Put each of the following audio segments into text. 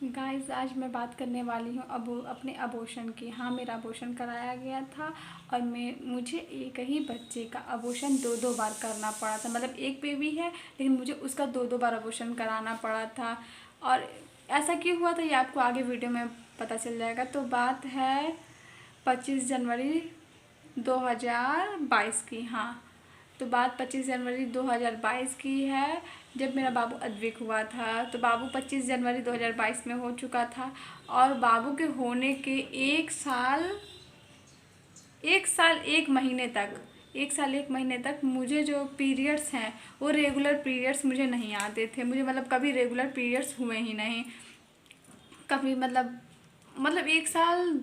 Guys, आज मैं बात करने वाली हूँ अपने अबॉर्शन की। हाँ, मेरा अबॉर्शन कराया गया था और मुझे एक ही बच्चे का अबॉर्शन दो दो बार करना पड़ा था। मतलब एक बेबी है, लेकिन मुझे उसका दो दो बार अबॉर्शन कराना पड़ा था। और ऐसा क्यों हुआ था ये आपको आगे वीडियो में पता चल जाएगा। तो बात है 25 जनवरी 2022 की। हाँ, तो बात 25 जनवरी 2022 की है, जब मेरा बाबू अद्विक हुआ था। तो बाबू 25 जनवरी 2022 में हो चुका था। और बाबू के होने के एक साल एक महीने तक मुझे जो पीरियड्स हैं वो रेगुलर पीरियड्स मुझे नहीं आते थे। मुझे मतलब कभी रेगुलर पीरियड्स हुए ही नहीं कभी। मतलब एक साल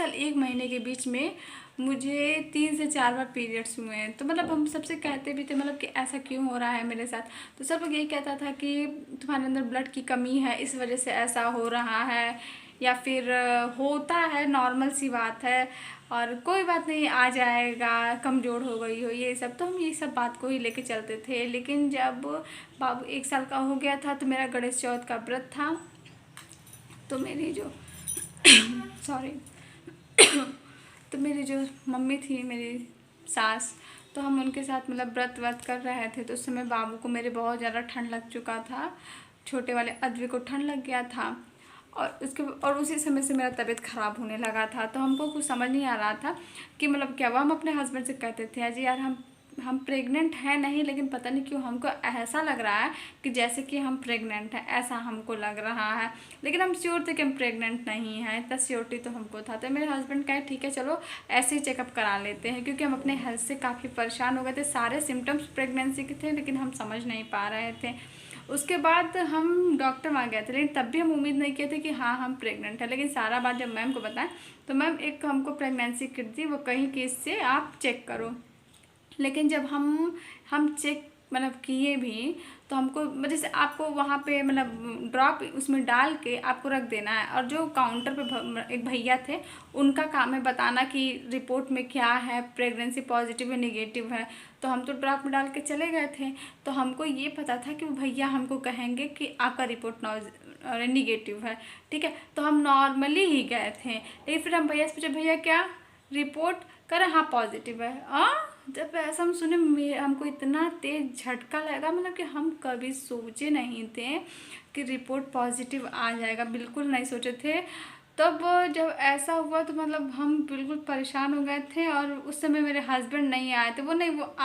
एक महीने के बीच में मुझे 3 से 4 बार पीरियड्स हुए हैं। तो मतलब हम सबसे कहते भी थे मतलब कि ऐसा क्यों हो रहा है मेरे साथ। तो सब लोग यही कहता था कि तुम्हारे अंदर ब्लड की कमी है, इस वजह से ऐसा हो रहा है, या फिर होता है, नॉर्मल सी बात है और कोई बात नहीं, आ जाएगा, कमज़ोर हो गई हो, ये सब। तो हम ये सब बात को ही लेके चलते थे। लेकिन जब बाबू 1 साल का हो गया था तो मेरा गणेश चौथ का व्रत था। तो मेरी जो सॉरी तो मेरी जो मम्मी थी, मेरी सास, तो हम उनके साथ मतलब व्रत व्रत कर रहे थे। तो उस समय बाबू को मेरे बहुत ज़्यादा ठंड लग चुका था, छोटे वाले अद्विक को ठंड लग गया था। और उसी समय से मेरा तबीयत ख़राब होने लगा था। तो हमको कुछ समझ नहीं आ रहा था कि मतलब क्या हुआ। हम अपने हस्बैंड से कहते थे, अजी यार हम प्रेग्नेंट हैं नहीं, लेकिन पता नहीं क्यों हमको ऐसा लग रहा है कि जैसे कि हम प्रेग्नेंट हैं, ऐसा हमको लग रहा है। लेकिन हम श्योर थे कि हम प्रेग्नेंट नहीं हैं, इतना श्योरिटी तो हमको था। तो मेरे हस्बैंड कहे ठीक है चलो ऐसे ही चेकअप करा लेते हैं, क्योंकि हम अपने हेल्थ से काफ़ी परेशान हो गए थे। सारे सिम्टम्स प्रेगनेंसी के थे, लेकिन हम समझ नहीं पा रहे थे। उसके बाद हम डॉक्टर वहाँ गए थे, लेकिन तब भी हम उम्मीद नहीं किए थे कि हाँ हम प्रेग्नेंट हैं। लेकिन सारा बात जब मैम को बताएं तो मैम एक हमको प्रेगनेंसी किट दी, वो कहीं कि इससे आप चेक करो। लेकिन जब हम चेक मतलब किए भी, तो हमको जैसे आपको वहाँ पे मतलब ड्रॉप उसमें डाल के आपको रख देना है। और जो काउंटर पे एक भैया थे, उनका काम है बताना कि रिपोर्ट में क्या है, प्रेगनेंसी पॉजिटिव है निगेटिव है। तो हम तो ड्रॉप में डाल के चले गए थे। तो हमको ये पता था कि वो भैया हमको कहेंगे कि आपका रिपोर्ट निगेटिव है, ठीक है। तो हम नॉर्मली ही गए थे। लेकिन फिर हम भैया से पूछे, भैया क्या रिपोर्ट करें? हाँ पॉजिटिव है। जब ऐसा हम सुने हमको इतना तेज झटका लगा। मतलब कि हम कभी सोचे नहीं थे कि रिपोर्ट पॉजिटिव आ जाएगा, बिल्कुल नहीं सोचे थे। तब जब ऐसा हुआ तो मतलब हम बिल्कुल परेशान हो गए थे। और उस समय मेरे हस्बैंड नहीं आए थे, वो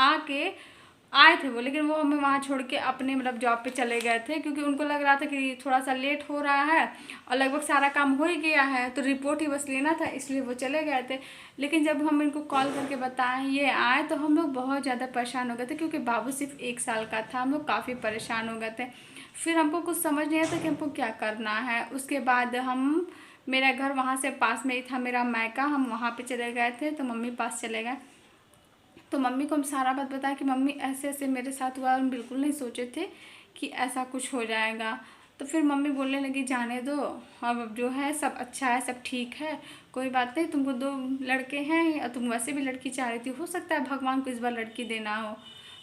आए थे वो, लेकिन वो हमें वहाँ छोड़ के अपने मतलब जॉब पे चले गए थे, क्योंकि उनको लग रहा था कि थोड़ा सा लेट हो रहा है और लगभग सारा काम हो ही गया है, तो रिपोर्ट ही बस लेना था, इसलिए वो चले गए थे। लेकिन जब हम इनको कॉल करके बताएं ये आए, तो हम लोग बहुत ज़्यादा परेशान हो गए थे, क्योंकि बाबू सिर्फ 1 साल का था। हम लोग काफ़ी परेशान हो गए थे। फिर हमको कुछ समझ नहीं आया था कि हमको क्या करना है। उसके बाद मेरा घर वहाँ से पास में ही था, मेरा मायका, हम वहाँ पे चले गए थे। तो मम्मी पास चले गए, तो मम्मी को हम सारा बात बताया कि मम्मी ऐसे ऐसे मेरे साथ हुआ, हम बिल्कुल नहीं सोचे थे कि ऐसा कुछ हो जाएगा। तो फिर मम्मी बोलने लगी जाने दो, अब जो है सब अच्छा है, सब ठीक है, कोई बात नहीं। तुमको 2 लड़के हैं और तुम वैसे भी लड़की चाह रही थी, हो सकता है भगवान को इस बार लड़की देना हो,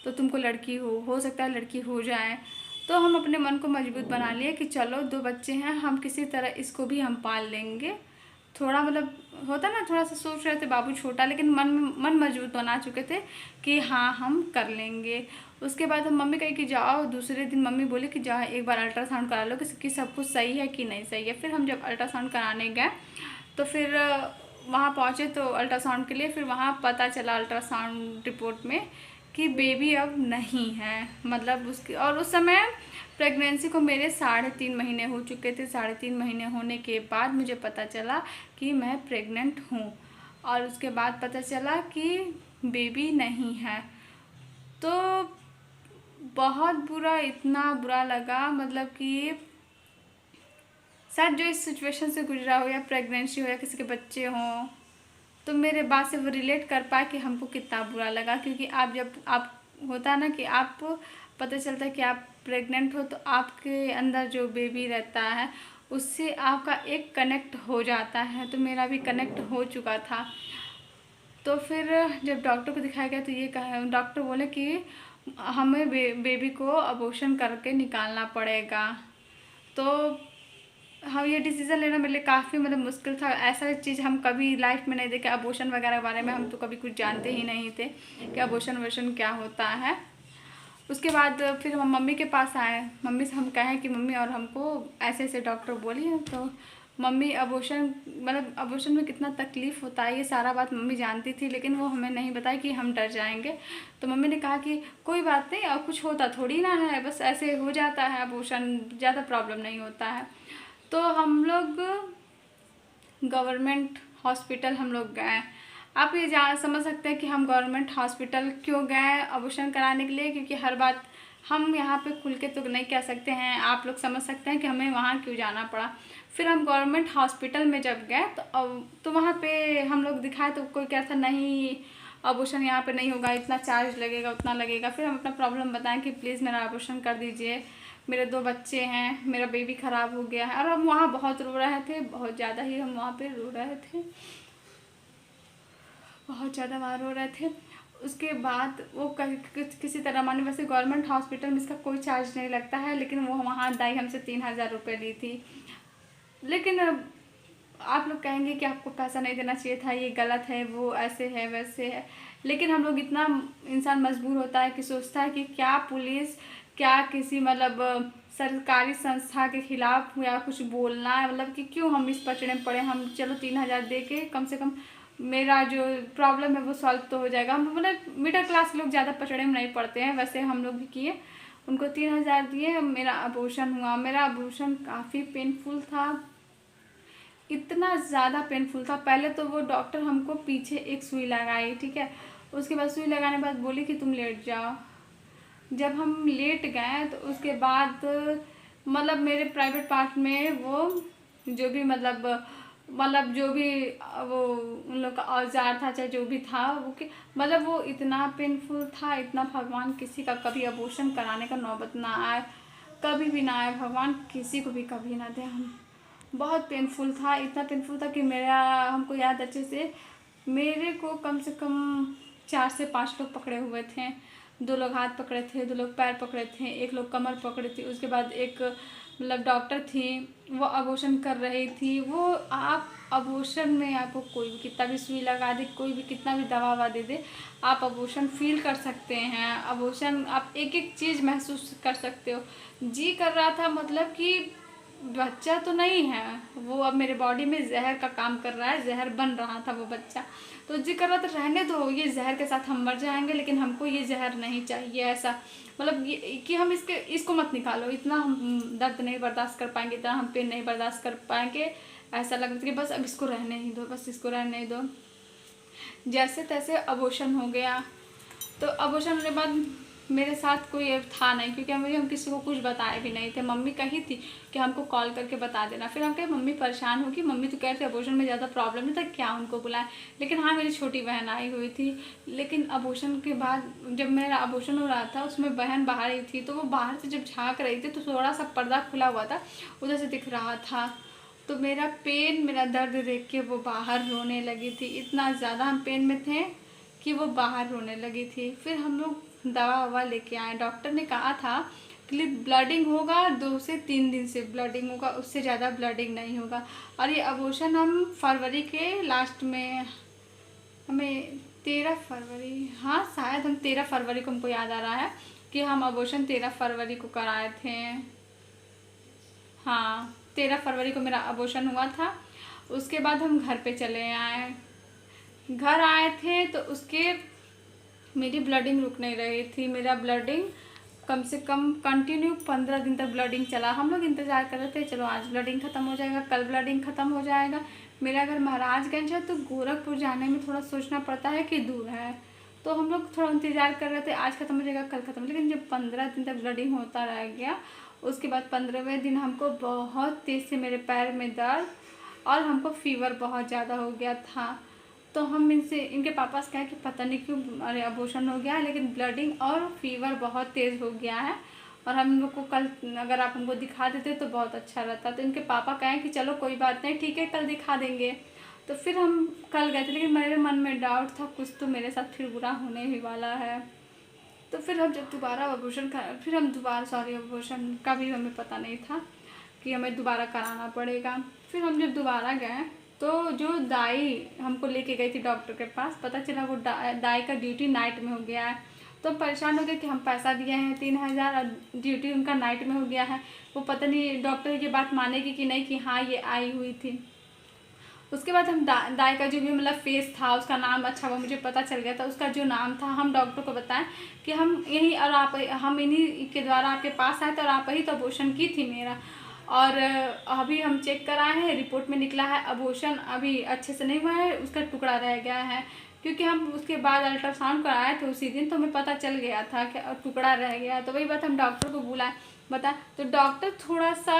तो तुमको लड़की हो सकता है लड़की हो जाए। तो हम अपने मन को मजबूत बना लिए कि चलो 2 बच्चे हैं, हम किसी तरह इसको भी हम पाल लेंगे। थोड़ा मतलब होता ना, थोड़ा सा सोच रहे थे, बाबू छोटा, लेकिन मन मजबूत बना चुके थे कि हाँ हम कर लेंगे। उसके बाद हम मम्मी कही कि जाओ, दूसरे दिन मम्मी बोली कि जाओ एक बार अल्ट्रासाउंड करा लो कि सब कुछ सही है कि नहीं सही है। फिर हम जब अल्ट्रासाउंड कराने गए तो फिर वहाँ पहुँचे तो अल्ट्रासाउंड के लिए, फिर वहाँ पता चला अल्ट्रासाउंड रिपोर्ट में कि बेबी अब नहीं है। मतलब उसकी, और उस समय प्रेगनेंसी को मेरे 3.5 महीने हो चुके थे। 3.5 महीने होने के बाद मुझे पता चला कि मैं प्रेग्नेंट हूँ। और उसके बाद पता चला कि बेबी नहीं है। तो बहुत बुरा, इतना बुरा लगा, मतलब कि शायद जो इस सिचुएशन से गुजरा हो, या प्रेगनेंसी हो, या किसी के बच्चे हों, तो मेरे बात से वो रिलेट कर पाए कि हमको कितना बुरा लगा। क्योंकि आप जब आप होता है ना कि आप पता चलता है कि आप प्रेग्नेंट हो, तो आपके अंदर जो बेबी रहता है उससे आपका एक कनेक्ट हो जाता है। तो मेरा भी कनेक्ट हो चुका था। तो फिर जब डॉक्टर को दिखाया गया तो ये कहा, डॉक्टर बोले कि हमें बेबी को अबॉर्शन करके निकालना पड़ेगा। तो ये डिसीज़न लेना मेरे लिए काफ़ी मतलब मुश्किल था। ऐसा चीज़ हम कभी लाइफ में नहीं देखे, अबॉर्शन वगैरह के बारे में हम तो कभी कुछ जानते ही नहीं थे कि अबॉर्शन वोशन क्या होता है। उसके बाद फिर हम मम्मी के पास आए, मम्मी से हम कहें कि मम्मी और हमको ऐसे ऐसे डॉक्टर बोली है। तो मम्मी अबॉर्शन मतलब अबॉर्शन में कितना तकलीफ़ होता है ये सारा बात मम्मी जानती थी, लेकिन वो हमें नहीं बताई कि हम डर जाएंगे। तो मम्मी ने कहा कि कोई बात नहीं, और कुछ होता थोड़ी ना है, बस ऐसे हो जाता है अबॉर्शन, ज़्यादा प्रॉब्लम नहीं होता है। तो हम लोग गवर्नमेंट हॉस्पिटल हम लोग गए। आप ये समझ सकते हैं कि हम गवर्नमेंट हॉस्पिटल क्यों गए अबॉर्शन कराने के लिए, क्योंकि हर बात हम यहाँ पे खुल के तो नहीं कह सकते हैं। आप लोग समझ सकते हैं कि हमें वहाँ क्यों जाना पड़ा। फिर हम गवर्नमेंट हॉस्पिटल में जब गए तो वहाँ पे हम लोग दिखाए तो कोई कहता नहीं अबॉर्शन यहाँ पे नहीं होगा, इतना चार्ज लगेगा, उतना लगेगा। फिर हम अपना प्रॉब्लम बताएं कि प्लीज़ मेरा अबॉर्शन कर दीजिए, मेरे 2 बच्चे हैं, मेरा बेबी ख़राब हो गया है। और हम वहाँ बहुत रो रहे थे, बहुत ज़्यादा ही हम वहाँ पे रो रहे थे, बहुत ज़्यादा वहाँ रो रहे थे। उसके बाद वो किसी तरह माने, वैसे गवर्नमेंट हॉस्पिटल में इसका कोई चार्ज नहीं लगता है, लेकिन वो वहाँ दाई हमसे 3,000 रुपये ली थी। लेकिन आप लोग कहेंगे कि आपको पैसा नहीं देना चाहिए था, ये गलत है, वो ऐसे है वैसे है। लेकिन हम लोग इतना इंसान मजबूर होता है कि सोचता है कि क्या पुलिस, क्या किसी मतलब सरकारी संस्था के खिलाफ या कुछ बोलना है, मतलब कि क्यों हम इस पचड़े में पड़े। हम चलो 3,000 दे के कम से कम मेरा जो प्रॉब्लम है वो सॉल्व तो हो जाएगा। हम मतलब मिडिल क्लास लोग ज़्यादा पचड़े में नहीं पड़ते हैं, वैसे हम लोग भी किए। उनको 3,000 दिए, मेरा अबॉर्शन हुआ। मेरा अबॉर्शन काफ़ी पेनफुल था, इतना ज़्यादा पेनफुल था। पहले तो वो डॉक्टर हमको पीछे एक सुई लगाई, ठीक है। उसके बाद सुई लगाने के बाद बोली कि तुम लेट जाओ। जब हम लेट गए तो उसके बाद मतलब मेरे प्राइवेट पार्ट में वो जो भी मतलब जो भी वो उन लोग का औजार था, चाहे जो भी था वो कि मतलब वो इतना पेनफुल था, इतना। भगवान किसी का कभी अबॉर्शन कराने का नौबत ना आए, कभी भी ना आए, भगवान किसी को भी कभी ना दे। हम बहुत पेनफुल था, इतना पेनफुल था कि मेरा हमको याद अच्छे से, मेरे को कम से कम 4 से 5 लोग पकड़े हुए थे। 2 लोग हाथ पकड़े थे, 2 लोग पैर पकड़े थे, 1 लोग कमर पकड़े थी। उसके बाद एक मतलब डॉक्टर थी, वो अबॉर्शन कर रही थी। वो आप अबॉर्शन में आपको कोई भी कितना भी सुई लगा दे, कोई भी कितना भी दवा ववा दे दे, आप अबॉर्शन फील कर सकते हैं। अबॉर्शन आप एक एक चीज़ महसूस कर सकते हो। जी कर रहा था मतलब कि बच्चा तो नहीं है वो, अब मेरे बॉडी में जहर का काम कर रहा है, जहर बन रहा था वो बच्चा। तो जी कर रहा था रहने दो, ये जहर के साथ हम मर जाएंगे, लेकिन हमको ये जहर नहीं चाहिए। ऐसा मतलब ये कि हम इसको मत निकालो, इतना हम दर्द नहीं बर्दाश्त कर पाएंगे, इतना हम पेन नहीं बर्दाश्त कर पाएंगे। ऐसा लग रहा था कि बस अब इसको रहने ही दो, बस इसको रहने ही दो। जैसे तैसे अबॉर्शन हो गया। तो अबॉर्शन होने के बाद मेरे साथ कोई था नहीं, क्योंकि हम किसी को कुछ बताए भी नहीं थे। मम्मी कही थी कि हमको कॉल करके बता देना। फिर हम कहे मम्मी परेशान होगी, मम्मी तो कह रहे थे अबॉर्शन में ज़्यादा प्रॉब्लम नहीं था, क्या उनको बुलाएं। लेकिन हाँ, मेरी छोटी बहन आई हुई थी। लेकिन अबॉर्शन के बाद जब मेरा अबॉर्शन हो रहा था, उसमें बहन बाहर ही थी। तो वो बाहर से जब झाँक रही थी तो थोड़ा सा पर्दा खुला हुआ था, उधर से दिख रहा था। तो मेरा पेन, मेरा दर्द देख के वो बाहर रोने लगी थी। इतना ज़्यादा हम पेन में थे कि वो बाहर रोने लगी थी। फिर हम लोग दवा ववा लेके आए। डॉक्टर ने कहा था कि ब्लडिंग होगा, 2 से 3 दिन से ब्लडिंग होगा, उससे ज़्यादा ब्लडिंग नहीं होगा। और ये अबॉर्शन हम फरवरी के लास्ट में, हमें 13 फरवरी, हाँ शायद हम 13 फरवरी को, हमको याद आ रहा है कि हम अबॉर्शन 13 फरवरी को कराए थे। हाँ, 13 फरवरी को मेरा अबॉर्शन हुआ था। उसके बाद हम घर पे चले आए। घर आए थे तो उसके मेरी ब्लडिंग रुक नहीं रही थी। मेरा ब्लडिंग कम से कम कंटिन्यू 15 दिन तक ब्लडिंग चला। हम लोग इंतज़ार कर रहे थे, चलो आज ब्लडिंग ख़त्म हो जाएगा, कल ब्लडिंग ख़त्म हो जाएगा। मेरा घर महाराजगंज है, तो गोरखपुर जाने में थोड़ा सोचना पड़ता है कि दूर है। तो हम लोग थोड़ा इंतज़ार कर रहे थे, आज ख़त्म हो जाएगा, कल ख़त्म। लेकिन जब 15 दिन तक ब्लडिंग होता रह गया, उसके बाद 15वें दिन हमको बहुत तेज़ से मेरे पैर में दर्द और हमको फीवर बहुत ज़्यादा हो गया था। तो हम इनके पापा से कहे कि पता नहीं क्यों अरे अबॉर्शन हो गया है, लेकिन ब्लडिंग और फीवर बहुत तेज़ हो गया है और हम लोग को कल अगर आप हमको दिखा देते तो बहुत अच्छा रहता। तो इनके पापा कहें कि चलो कोई बात नहीं, ठीक है, कल दिखा देंगे। तो फिर हम कल गए थे, लेकिन मेरे मन में डाउट था कुछ तो मेरे साथ फिर बुरा होने ही वाला है। तो फिर हम जब दोबारा अबॉर्शन का, फिर हम दोबारा अबॉर्शन का भी हमें पता नहीं था। कि हमें दोबारा कराना पड़ेगा। फिर हम जब दोबारा गए तो जो दाई हमको लेके गई थी डॉक्टर के पास, पता चला वो दाई का ड्यूटी नाइट में हो गया है। तो परेशान हो गए कि हम पैसा दिए हैं 3,000 और ड्यूटी उनका नाइट में हो गया है। वो पता नहीं डॉक्टर ये बात मानेगी कि नहीं कि हाँ ये आई हुई थी। उसके बाद हम दाई का जो भी मतलब फेस था, उसका नाम अच्छा वो मुझे पता चल गया था। उसका जो नाम था हम डॉक्टर को बताएं कि हम यही और आप हम इन्हीं के द्वारा आपके पास आए थे और आप ही तो अबॉर्शन की थी मेरा। और अभी हम चेक कराए हैं, रिपोर्ट में निकला है अबॉर्शन अभी अच्छे से नहीं हुआ है, उसका टुकड़ा रह गया है। क्योंकि हम उसके बाद अल्ट्रासाउंड कराए थे उसी दिन, तो हमें पता चल गया था कि टुकड़ा रह गया। तो वही बात हम डॉक्टर को बुलाए बता, तो डॉक्टर थोड़ा सा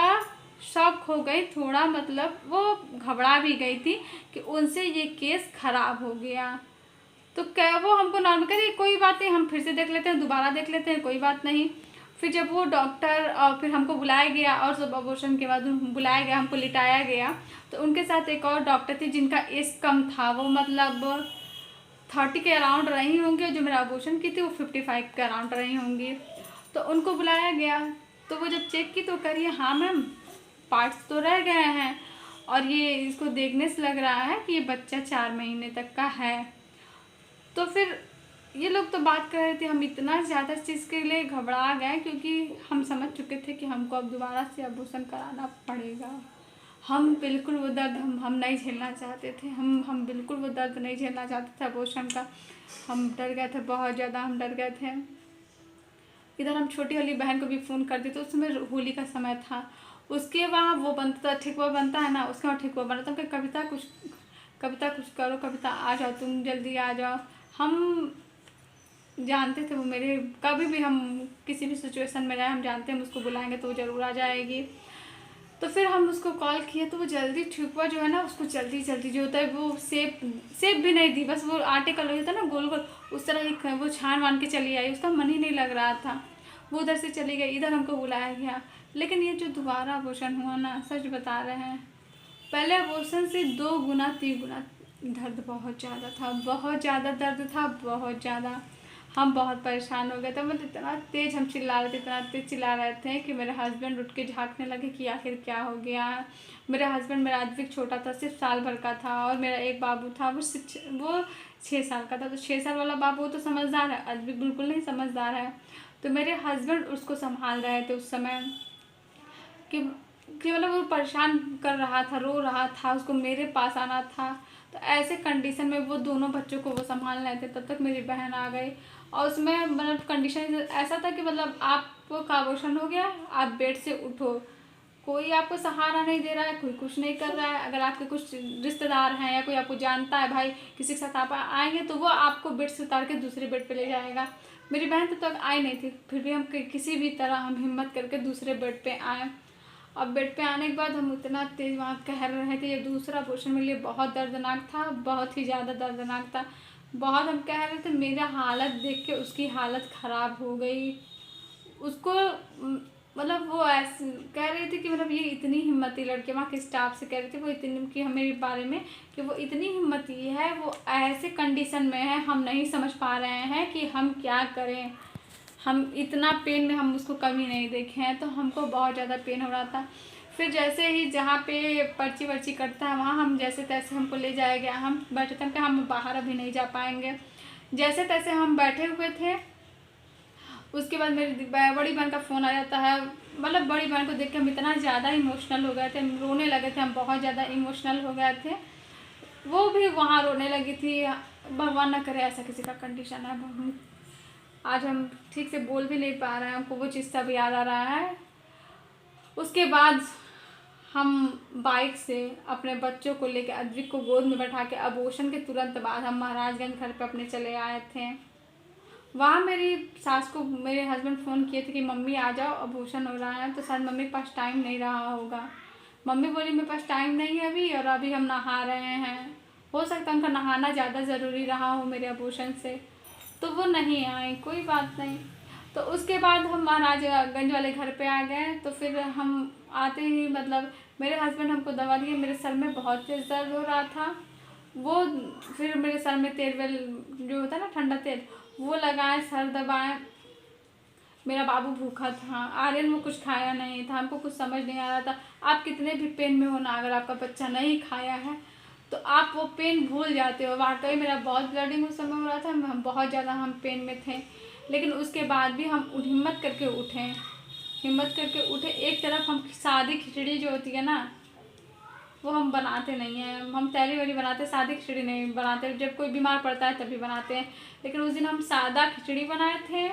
शॉक हो गई, थोड़ा मतलब वो घबरा भी गई थी कि उनसे ये केस खराब हो गया। तो क्या वो हमको नॉर्मल कह कोई बात नहीं, हम फिर से देख लेते हैं, दोबारा देख लेते हैं, कोई बात नहीं। फिर जब वो डॉक्टर और फिर हमको बुलाया गया और सब अबॉर्शन के बाद बुलाया गया, हमको लिटाया गया, तो उनके साथ एक और डॉक्टर थी जिनका एज कम था, वो मतलब 30 के अराउंड रही होंगी, जो मेरा अबॉर्शन की थी वो 55 के अराउंड रही होंगी। तो उनको बुलाया गया, तो वो जब चेक की तो करिए हाँ मैम पार्ट्स तो रह गए हैं और ये इसको देखने से लग रहा है कि ये बच्चा 4 महीने तक का है। तो फिर ये लोग तो बात कर रहे थे, हम इतना ज़्यादा इस चीज़ के लिए घबरा गए क्योंकि हम समझ चुके थे कि हमको अब दोबारा से अबॉर्शन कराना पड़ेगा। हम बिल्कुल वो दर्द हम नहीं झेलना चाहते थे, हम बिल्कुल वो दर्द नहीं झेलना चाहते थे अबॉर्शन का। हम डर गए थे, बहुत ज़्यादा हम डर गए थे। इधर हम छोटी वाली बहन को भी फ़ोन करते थे, उस समय होली का समय था, उसके वहाँ वो बनता था ठेकुआ बनता है ना, उसके वहाँ ठेकुआ बना था। कविता कुछ करो, कविता आ जाओ, तुम जल्दी आ जाओ। हम जानते थे वो मेरे कभी भी हम किसी भी सिचुएशन में रहे, हम जानते हैं हम उसको बुलाएंगे तो वो ज़रूर आ जाएगी। तो फिर हम उसको कॉल किए तो वो जल्दी ठेकुआ जो है ना उसको जल्दी जो होता है वो सेप भी नहीं दी, बस वो आटे का लोई होता है ना गोल गोल, उस तरह एक वो छान मान के चली आई। उसका मन ही नहीं लग रहा था, वो उधर से चली गई, इधर हमको बुलाया गया। लेकिन ये जो दोबारा अबॉर्शन हुआ ना, सच बता रहे हैं, पहले अबॉर्शन से 2 गुना 3 गुना दर्द बहुत ज़्यादा था, बहुत ज़्यादा दर्द था, बहुत ज़्यादा। हम बहुत परेशान हो गए थे, मतलब इतना तेज़ हम चिल्ला रहे थे, इतना तेज़ चिल्ला रहे थे कि मेरे हस्बैंड उठ के झाँकने लगे कि आखिर क्या हो गया। मेरे हस्बैंड, मेरा अद्विक छोटा था, सिर्फ साल भर का था, और मेरा एक बाबू था वो 6 साल का था। तो 6 साल वाला बाबू वो तो समझदार है, अद्विक बिल्कुल नहीं समझदार है। तो मेरे हस्बैंड उसको संभाल रहे थे उस समय कि मतलब वो परेशान कर रहा था, रो रहा था, उसको मेरे पास आना था। तो ऐसे कंडीशन में वो दोनों बच्चों को वो संभाल रहे थे, तब तक मेरी बहन आ गई। और उसमें मतलब कंडीशन ऐसा था कि मतलब आपको का अबॉर्शन हो गया, आप बेड से उठो, कोई आपको सहारा नहीं दे रहा है, कोई कुछ नहीं कर रहा है। अगर आपके कुछ रिश्तेदार हैं या कोई आपको जानता है भाई किसी के साथ आप आएंगे तो वो आपको बेड से उतार के दूसरे बेड पे ले जाएगा। मेरी बहन तो तक आई नहीं थी, फिर भी हम किसी भी तरह हम हिम्मत करके दूसरे बेड पे आए। अब बेड पे आने के बाद हम इतना तेज़ वहाँ कह रहे थे, ये दूसरा अबॉर्शन मेरे लिए बहुत दर्दनाक था, बहुत ही ज़्यादा दर्दनाक था। बहुत हम कह रहे थे, मेरा हालत देख के उसकी हालत ख़राब हो गई। उसको मतलब वो ऐसे कह रही थी कि मतलब ये इतनी हिम्मती लड़के, वहाँ के स्टाफ से कह रही थी वो इतनी कि मेरे बारे में कि वो इतनी हिम्मती है, वो ऐसे कंडीशन में है, हम नहीं समझ पा रहे हैं कि हम क्या करें। हम इतना पेन में हम उसको कभी नहीं देखे हैं, तो हमको बहुत ज़्यादा पेन हो रहा था। फिर जैसे ही जहाँ पे पर्ची वर्ची कटता है वहाँ हम जैसे तैसे हमको ले जाया गया। हम बैठे थे कि हम बाहर अभी नहीं जा पाएंगे, जैसे तैसे हम बैठे हुए थे। उसके बाद मेरी बड़ी बहन का फ़ोन आ जाता है, मतलब बड़ी बहन को देख के हम इतना ज़्यादा इमोशनल हो गए थे, हम रोने लगे थे, हम बहुत ज़्यादा इमोशनल हो गए थे। वो भी वहाँ रोने लगी थी। भगवान ना करे ऐसा किसी का कंडीशन है। आज हम ठीक से बोल भी नहीं पा रहे हैं, हमको वो चीज़ सब याद आ रहा है। उसके बाद हम बाइक से अपने बच्चों को लेकर अद्विक को गोद में बैठा के अबॉर्शन के तुरंत बाद हम महाराजगंज घर पे अपने चले आए थे। वहाँ मेरी सास को मेरे हस्बैंड फ़ोन किए थे कि मम्मी आ जाओ अबॉर्शन हो रहा है, तो शायद मम्मी के पास टाइम नहीं रहा होगा। मम्मी बोली मेरे पास टाइम नहीं है अभी, और अभी हम नहा रहे हैं, हो सकता है उनका नहाना ज़्यादा ज़रूरी रहा हो मेरे अबॉर्शन से, तो वो नहीं आई। कोई बात नहीं। तो उसके बाद हम महाराजगंज वाले घर पे आ गए। तो फिर हम आते ही मतलब मेरे हस्बैंड हमको दवा दिए, मेरे सर में बहुत तेज़ दर्द हो रहा था, वो फिर मेरे सर में तेल वेल जो होता है ना ठंडा तेल वो लगाए, सर दबाए। मेरा बाबू भूखा था, आर्यन वो कुछ खाया नहीं था, हमको कुछ समझ नहीं आ रहा था। आप कितने भी पेन में हो ना, अगर आपका बच्चा नहीं खाया है तो आप वो पेन भूल जाते हो। वाकई मेरा बहुत ब्लडिंग उस समय हो रहा था, हम बहुत ज़्यादा हम पेन में थे, लेकिन उसके बाद भी हम हिम्मत करके उठे, हिम्मत करके उठे। एक तरफ हम सादी खिचड़ी जो होती है ना, वो हम बनाते नहीं हैं, हम तैरी वैरी बनाते, सादी खिचड़ी नहीं बनाते, जब कोई बीमार पड़ता है तभी बनाते हैं। लेकिन उस दिन हम सादा खिचड़ी बनाए थे।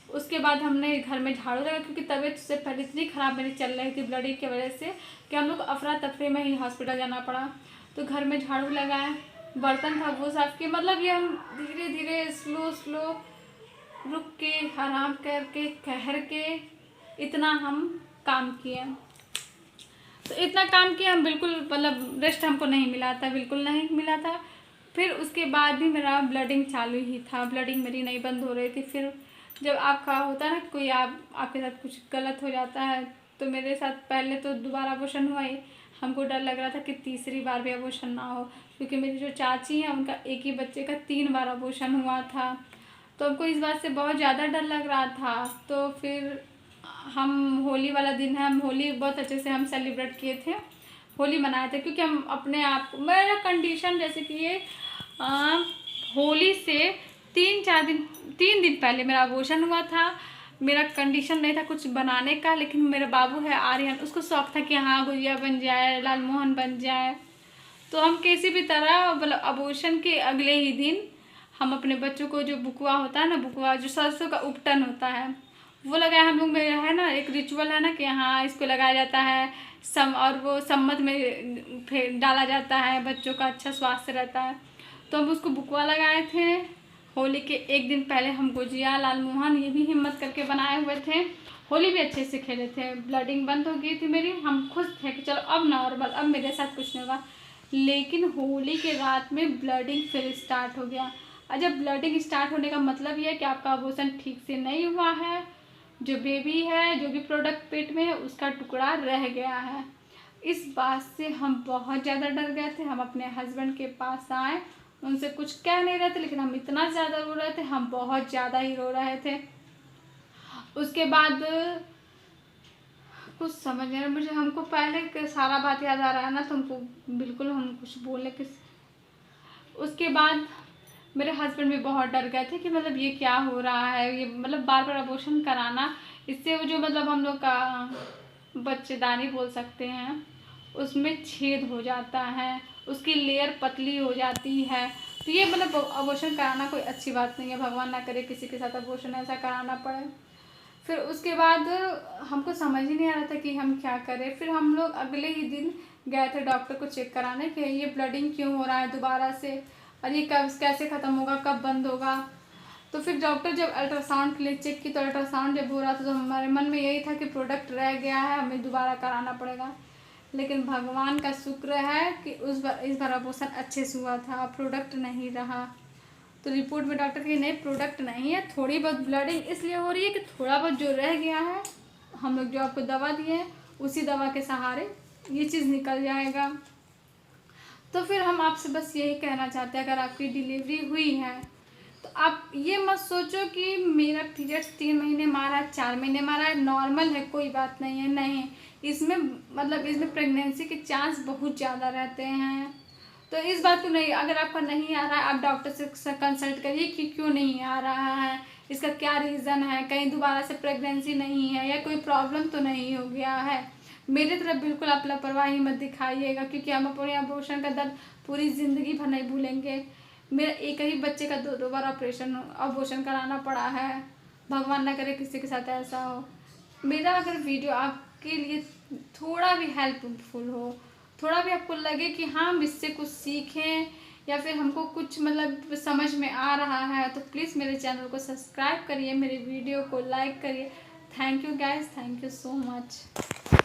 उसके बाद हमने घर में झाड़ू लगा, क्योंकि तबीयत से पहले इतनी ख़राब मेरी चल रही थी ब्लडिंग की वजह से कि हम लोग अफरा तफरी में ही हॉस्पिटल जाना पड़ा। तो घर में झाड़ू लगाए, बर्तन था वो साफ किए, मतलब ये हम धीरे धीरे स्लो रुक के आराम करके ठहर के इतना हम काम किए। तो इतना काम किया हम, बिल्कुल मतलब रेस्ट हमको नहीं मिला था, बिल्कुल नहीं मिला था। फिर उसके बाद भी मेरा ब्लडिंग चालू ही था, ब्लडिंग मेरी नहीं बंद हो रही थी। फिर जब आपका होता है ना कोई आपके साथ कुछ गलत हो जाता है, तो मेरे साथ पहले तो दोबारा अबॉर्शन हुआ ही, हमको डर लग रहा था कि तीसरी बार भी अबॉर्शन ना हो, क्योंकि मेरी जो चाची हैं उनका एक ही बच्चे का 3 बार अबॉर्शन हुआ था। तो हमको इस बात से बहुत ज़्यादा डर लग रहा था। तो फिर हम होली वाला दिन है, हम होली बहुत अच्छे से हम सेलिब्रेट किए थे, होली मनाए थे, क्योंकि हम अपने आप को, मेरा कंडीशन जैसे कि ये होली से 3 दिन पहले मेरा अबॉर्शन हुआ था। मेरा कंडीशन नहीं था कुछ बनाने का, लेकिन मेरा बाबू है आर्यन, उसको शौक था कि हाँ गुजिया बन जाए, लाल मोहन बन जाए। तो हम किसी भी तरह मतलब अबॉर्शन के अगले ही दिन हम अपने बच्चों को, जो बुकुआ होता है ना, बुकुआ जो सरसों का उपटन होता है वो लगाया हम लोग में, है ना एक रिचुअल है ना कि हाँ इसको लगाया जाता है और वो सम्मत में फिर डाला जाता है, बच्चों का अच्छा स्वास्थ्य रहता है। तो हम उसको बुकुआ लगाए थे। होली के एक दिन पहले हम गुजिया, लाल मोहन ये भी हिम्मत करके बनाए हुए थे। होली भी अच्छे से खेले थे, ब्लडिंग बंद हो गई थी मेरी, हम खुश थे कि चलो अब नॉर्मल, अब मेरे साथ कुछ नहीं होगा। लेकिन होली के रात में ब्लडिंग फिर स्टार्ट हो गया। और जब ब्लडिंग स्टार्ट होने का मतलब ये है कि आपका अबॉर्शन ठीक से नहीं हुआ है, जो बेबी है, जो भी प्रोडक्ट पेट में है, उसका टुकड़ा रह गया है। इस बात से हम बहुत ज़्यादा डर गए थे। हम अपने हस्बैंड के पास आए, उनसे कुछ कह नहीं रहे थे, लेकिन हम इतना ज़्यादा रो रहे थे, हम बहुत ज़्यादा ही रो रहे थे। उसके बाद कुछ समझ नहीं, मुझे हमको पहले सारा बात याद आ रहा है ना, तो हमको बिल्कुल हम कुछ बोलने के। उसके बाद मेरे हस्बैंड भी बहुत डर गए थे कि मतलब ये क्या हो रहा है, ये मतलब बार बार अबॉर्शन कराना, इससे वो जो मतलब हम लोग का बच्चेदानी बोल सकते हैं उसमें छेद हो जाता है, उसकी लेयर पतली हो जाती है। तो ये मतलब अबॉर्शन कराना कोई अच्छी बात नहीं है, भगवान ना करे किसी के साथ अबॉर्शन ऐसा कराना पड़े। फिर उसके बाद हमको समझ ही नहीं आ रहा था कि हम क्या करें। फिर हम लोग अगले ही दिन गए थे डॉक्टर को चेक कराने कि ये ब्लडिंग क्यों हो रहा है दोबारा से, और ये कब कैसे ख़त्म होगा, कब बंद होगा। तो फिर डॉक्टर जब अल्ट्रासाउंड के लिए चेक की, तो अल्ट्रासाउंड जब हो रहा था तो हमारे मन में यही था कि प्रोडक्ट रह गया है, हमें दोबारा कराना पड़ेगा। लेकिन भगवान का शुक्र है कि इस बार अबॉर्शन अच्छे से हुआ था, प्रोडक्ट नहीं रहा। तो रिपोर्ट में डॉक्टर की नहीं, प्रोडक्ट नहीं है, थोड़ी बहुत ब्लडिंग इसलिए हो रही है कि थोड़ा बहुत जो रह गया है, हम लोग जो आपको दवा दिए हैं उसी दवा के सहारे ये चीज़ निकल जाएगा। तो फिर हम आपसे बस यही कहना चाहते हैं, अगर आपकी डिलीवरी हुई है तो आप ये मत सोचो कि मेरा पीरियड्स 3 महीने मारा है, 4 महीने मारा है, नॉर्मल है, कोई बात नहीं है। नहीं, इसमें मतलब इसमें प्रेगनेंसी के चांस बहुत ज़्यादा रहते हैं। तो इस बात को नहीं, अगर आपका नहीं आ रहा है आप डॉक्टर से कंसल्ट करिए कि क्यों नहीं आ रहा है, इसका क्या रीज़न है, कहीं दोबारा से प्रेगनेंसी नहीं है या कोई प्रॉब्लम तो नहीं हो गया है। मेरी तरफ बिल्कुल आप लापरवाही मत दिखाइएगा, क्योंकि हम अपने अबॉर्शन का दर्द पूरी ज़िंदगी भर नहीं भूलेंगे। मेरा एक ही बच्चे का 2 बार अबॉर्शन कराना पड़ा है, भगवान ना करे किसी के साथ ऐसा हो। मेरा अगर वीडियो आपके लिए थोड़ा भी हेल्पफुल हो, थोड़ा भी आपको लगे कि हाँ हम इससे कुछ सीखें या फिर हमको कुछ मतलब समझ में आ रहा है, तो प्लीज़ मेरे चैनल को सब्सक्राइब करिए, मेरे वीडियो को लाइक करिए। Thank you guys, thank you so much.